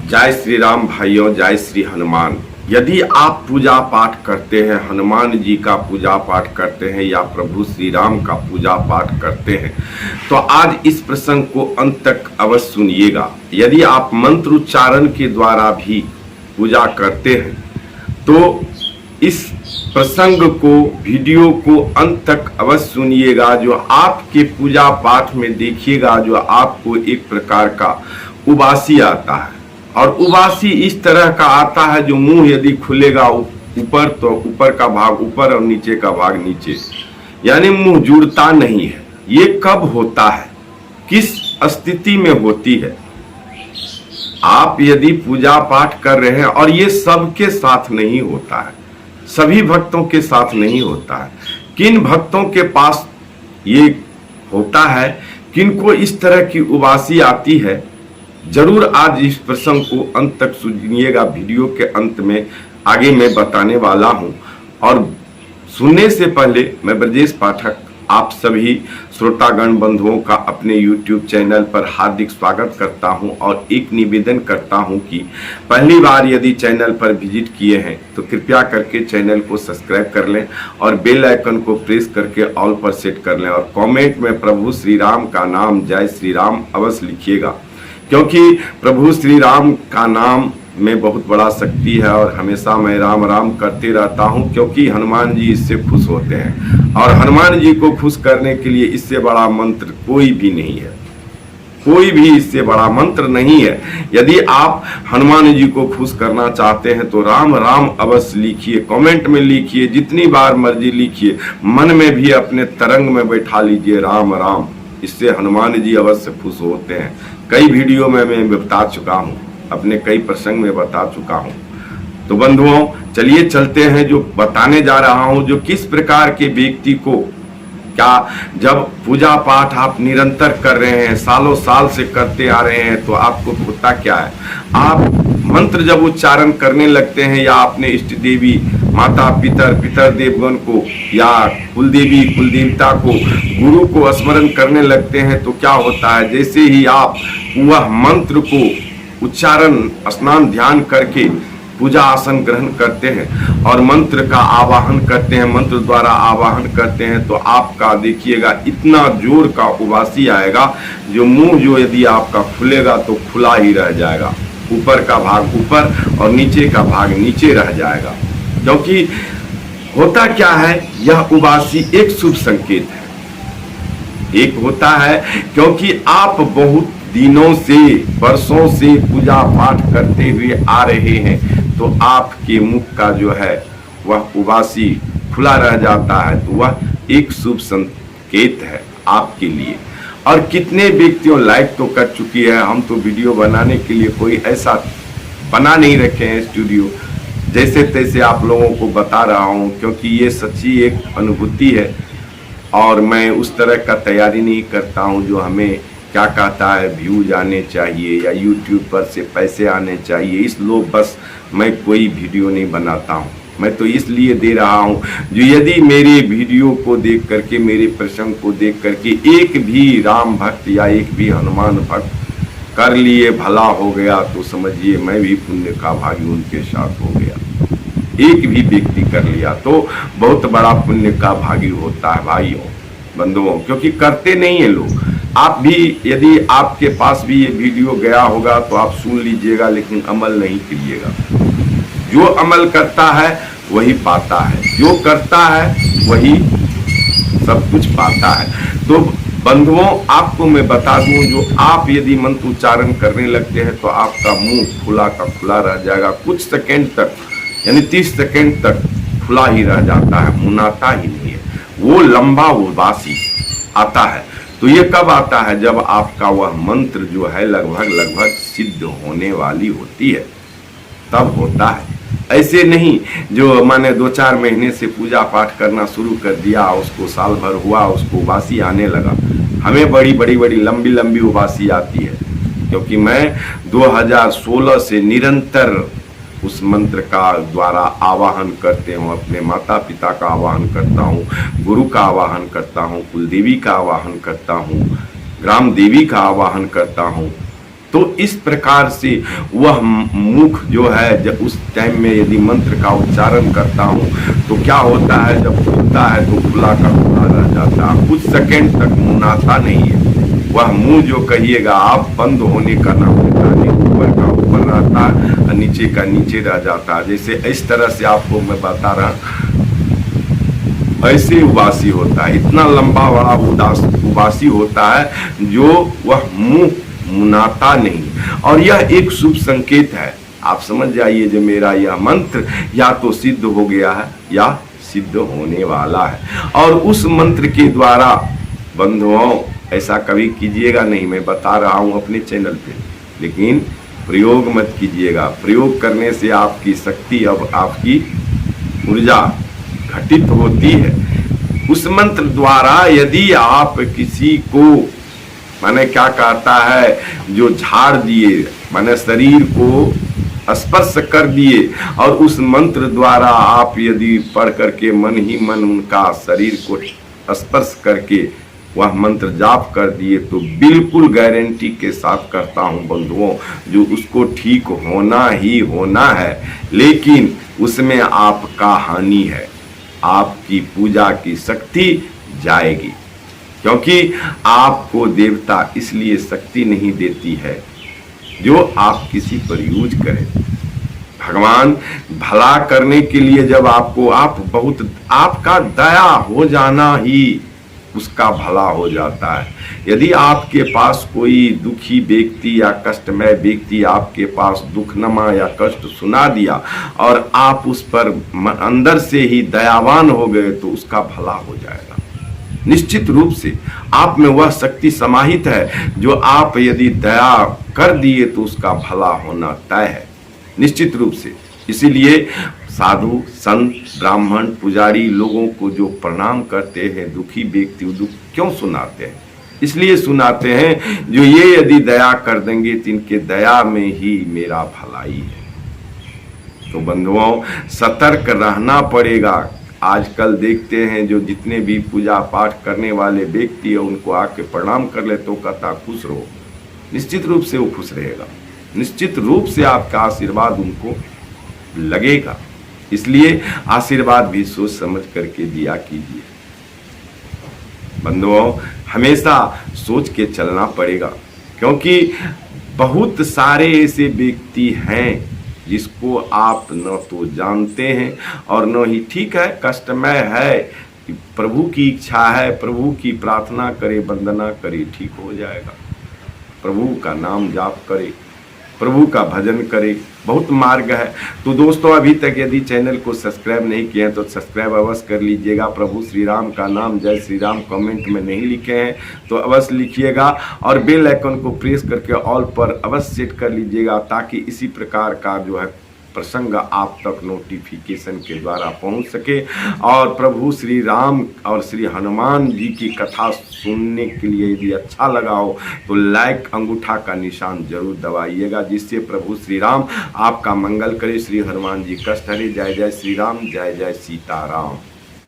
जय श्री राम भाइयों, जय श्री हनुमान। यदि आप पूजा पाठ करते हैं, हनुमान जी का पूजा पाठ करते हैं या प्रभु श्री राम का पूजा पाठ करते हैं, तो आज इस प्रसंग को अंत तक अवश्य सुनिएगा। यदि आप मंत्र उच्चारण के द्वारा भी पूजा करते हैं तो इस प्रसंग को, वीडियो को अंत तक अवश्य सुनिएगा। जो आपके पूजा पाठ में देखिएगा, जो आपको एक प्रकार का उबासी आता है, और उबासी इस तरह का आता है जो मुंह यदि खुलेगा ऊपर तो ऊपर का भाग ऊपर और नीचे का भाग नीचे, यानी मुंह जुड़ता नहीं है। ये कब होता है, किस स्थिति में होती है? आप यदि पूजा पाठ कर रहे हैं, और ये सबके साथ नहीं होता है, सभी भक्तों के साथ नहीं होता है। किन भक्तों के पास ये होता है, किनको इस तरह की उबासी आती है, जरूर आज इस प्रसंग को अंत तक सुनिएगा। वीडियो के अंत में आगे मैं बताने वाला हूं। और सुनने से पहले मैं ब्रजेश पाठक आप सभी श्रोतागण बंधुओं का अपने YouTube चैनल पर हार्दिक स्वागत करता हूं, और एक निवेदन करता हूं कि पहली बार यदि चैनल पर विजिट किए हैं तो कृपया करके चैनल को सब्सक्राइब कर लें और बेल आइकन को प्रेस करके ऑल पर सेट कर लें, और कमेंट में प्रभु श्री राम का नाम, जय श्री राम अवश्य लिखिएगा, क्योंकि प्रभु श्री राम का नाम में बहुत बड़ा शक्ति है। और हमेशा मैं राम राम करते रहता हूं, क्योंकि हनुमान जी इससे खुश होते हैं, और हनुमान जी को खुश करने के लिए इससे बड़ा मंत्र कोई भी नहीं है, कोई भी इससे बड़ा मंत्र नहीं है। यदि आप हनुमान जी को खुश करना चाहते हैं तो राम राम अवश्य लिखिए, कमेंट में लिखिए, जितनी बार मर्जी लिखिए, मन में भी अपने तरंग में बैठा लीजिए राम राम। इससे हनुमान जी अवश्य खुश होते हैं। कई वीडियो में मैं बता चुका हूं, अपने कई प्रसंग में बता चुका हूं। तो बंधुओं, चलिए चलते हैं। जो बताने जा रहा हूं, जो किस प्रकार के व्यक्ति को, क्या जब पूजा पाठ आप निरंतर कर रहे हैं, सालों साल से करते आ रहे हैं, तो आपको होता क्या है, आप मंत्र जब उच्चारण करने लगते हैं, या अपने इष्ट देवी, माता पितर देवगण को, या कुल देवी कुल देवता को, गुरु को स्मरण करने लगते हैं, तो क्या होता है, जैसे ही आप वह मंत्र को उच्चारण, स्नान, ध्यान करके पूजा आसन ग्रहण करते हैं और मंत्र का आवाहन करते हैं, मंत्र द्वारा आवाहन करते हैं, तो आपका देखिएगा इतना जोर का उबासी आएगा, जो मुंह जो यदि आपका खुलेगा तो खुला ही रह जाएगा, ऊपर का भाग ऊपर और नीचे का भाग नीचे रह जाएगा। क्योंकि होता क्या है, यह उबासी एक शुभ संकेत है। एक होता है क्योंकि आप बहुत दिनों से, वर्षों से पूजा पाठ करते हुए आ रहे हैं, तो आपके मुख का जो है वह उबासी खुला रह जाता है, तो वह एक शुभ संकेत है आपके लिए। और कितने व्यक्तियों लाइक तो कर चुकी है। हम तो वीडियो बनाने के लिए कोई ऐसा बना नहीं रखे हैं स्टूडियो, जैसे तैसे आप लोगों को बता रहा हूं, क्योंकि ये सच्ची एक अनुभूति है, और मैं उस तरह का तैयारी नहीं करता हूं जो हमें क्या कहता है व्यूज आने चाहिए या यूट्यूब पर से पैसे आने चाहिए, इस लोग बस मैं कोई वीडियो नहीं बनाता हूं। मैं तो इसलिए दे रहा हूं, जो यदि मेरे वीडियो को देख करके, मेरे प्रसंग को देख करके एक भी राम भक्त या एक भी हनुमान भक्त कर लिए, भला हो गया, तो समझिए मैं भी पुण्य का भागी उनके साथ हो गया। एक भी व्यक्ति कर लिया तो बहुत बड़ा पुण्य का भागी होता है भाइयों बंधुओं, क्योंकि करते नहीं है लोग। आप भी, यदि आपके पास भी ये वीडियो गया होगा तो आप सुन लीजिएगा, लेकिन अमल नहीं करिएगा। जो अमल करता है वही पाता है, जो करता है वही सब कुछ पाता है। तो बंधुओं, आपको मैं बता दूं, जो आप यदि मंत्र उच्चारण करने लगते हैं तो आपका मुंह खुला का खुला रह जाएगा, कुछ सेकेंड तक, यानी 30 सेकेंड तक खुला ही रह जाता है, मुनाता ही नहीं है। वो लंबा उबासी आता है। तो ये कब आता है, जब आपका वह मंत्र जो है लगभग सिद्ध होने वाली होती है, तब होता है। ऐसे नहीं जो माने 2-4 महीने से पूजा पाठ करना शुरू कर दिया, उसको साल भर हुआ, उसको उबासी आने लगा। हमें बड़ी लंबी उबासी आती है, क्योंकि मैं 2016 से निरंतर उस मंत्र का द्वारा आवाहन करते हूँ, अपने माता पिता का आवाहन करता हूँ, गुरु का आवाहन करता हूँ, कुल देवी का आवाहन करता हूँ, ग्राम देवी का आवाहन करता हूँ, तो इस प्रकार से वह मुख जो है, जब उस टाइम में यदि मंत्र का उच्चारण करता हूँ तो क्या होता है, जब खुलता है तो खुला का खुला रह जाता है, कुछ सेकंड तक मुनाता नहीं है। वह मुंह जो कहिएगा आप, बंद होने का नाम लेता नहीं, ऊपर का ऊपर रहता है और नीचे का नीचे रह जाता है। जैसे इस तरह से आपको मैं बता रहा, ऐसे उबासी होता है, इतना लंबा बड़ा उबासी होता है जो वह मुंह मुनाता नहीं। और यह एक शुभ संकेत है। आप समझ जाइए जो मेरा यह मंत्र या तो सिद्ध हो गया है या सिद्ध होने वाला है। और उस मंत्र के द्वारा बंधुओं ऐसा कभी कीजिएगा नहीं, मैं बता रहा हूं अपने चैनल पे, लेकिन प्रयोग मत कीजिएगा। प्रयोग करने से आपकी शक्ति, अब आपकी ऊर्जा घटित होती है। उस मंत्र द्वारा यदि आप किसी को माने क्या कहता है, जो झाड़ दिए, माने शरीर को स्पर्श कर दिए, और उस मंत्र द्वारा आप यदि पढ़ करके मन ही मन उनका शरीर को स्पर्श करके वह मंत्र जाप कर दिए, तो बिल्कुल गारंटी के साथ करता हूं बंधुओं, जो उसको ठीक होना ही होना है। लेकिन उसमें आपका हानि है, आपकी पूजा की शक्ति जाएगी, क्योंकि आपको देवता इसलिए शक्ति नहीं देती है जो आप किसी पर यूज करें। भगवान भला करने के लिए जब आपका दया हो जाना ही उसका भला हो जाता है। यदि आपके पास कोई दुखी व्यक्ति या कष्टमय व्यक्ति आपके पास दुखनमा या कष्ट सुना दिया और आप उस पर अंदर से ही दयावान हो गए, तो उसका भला हो जाएगा। निश्चित रूप से आप में वह शक्ति समाहित है, जो आप यदि दया कर दिए तो उसका भला होना तय है, निश्चित रूप से। इसीलिए साधु संत ब्राह्मण पुजारी लोगों को जो प्रणाम करते हैं, दुखी व्यक्ति दुख क्यों सुनाते हैं? इसलिए सुनाते हैं जो ये यदि दया कर देंगे तो इनके दया में ही मेरा भलाई है। तो बंधुओं सतर्क रहना पड़ेगा। आजकल देखते हैं जो जितने भी पूजा पाठ करने वाले व्यक्ति है, उनको आके प्रणाम कर ले तो कहता खुश रहो। निश्चित रूप से वो खुश रहेगा, निश्चित रूप से आपका आशीर्वाद उनको लगेगा। इसलिए आशीर्वाद भी सोच समझ करके दिया कीजिए बंधुओं, हमेशा सोच के चलना पड़ेगा, क्योंकि बहुत सारे ऐसे व्यक्ति हैं जिसको आप न तो जानते हैं और न ही, ठीक है कष्टमय है, प्रभु की इच्छा है, प्रभु की प्रार्थना करे, वंदना करे, ठीक हो जाएगा। प्रभु का नाम जाप करे, प्रभु का भजन करे, बहुत मार्ग है। तो दोस्तों अभी तक यदि चैनल को सब्सक्राइब नहीं किए हैं तो सब्सक्राइब अवश्य कर लीजिएगा। प्रभु श्री राम का नाम जय श्री राम कमेंट में नहीं लिखे हैं तो अवश्य लिखिएगा, और बेल आइकन को प्रेस करके ऑल पर अवश्य सेट कर लीजिएगा, ताकि इसी प्रकार का जो है प्रसंग आप तक नोटिफिकेशन के द्वारा पहुंच सके। और प्रभु श्री राम और श्री हनुमान जी की कथा सुनने के लिए यदि अच्छा लगा हो तो लाइक अंगूठा का निशान जरूर दबाइएगा, जिससे प्रभु श्री राम आपका मंगल करे। श्री हनुमान जी कष्ट हरे। जय जय श्री राम, जय जय सीताराम।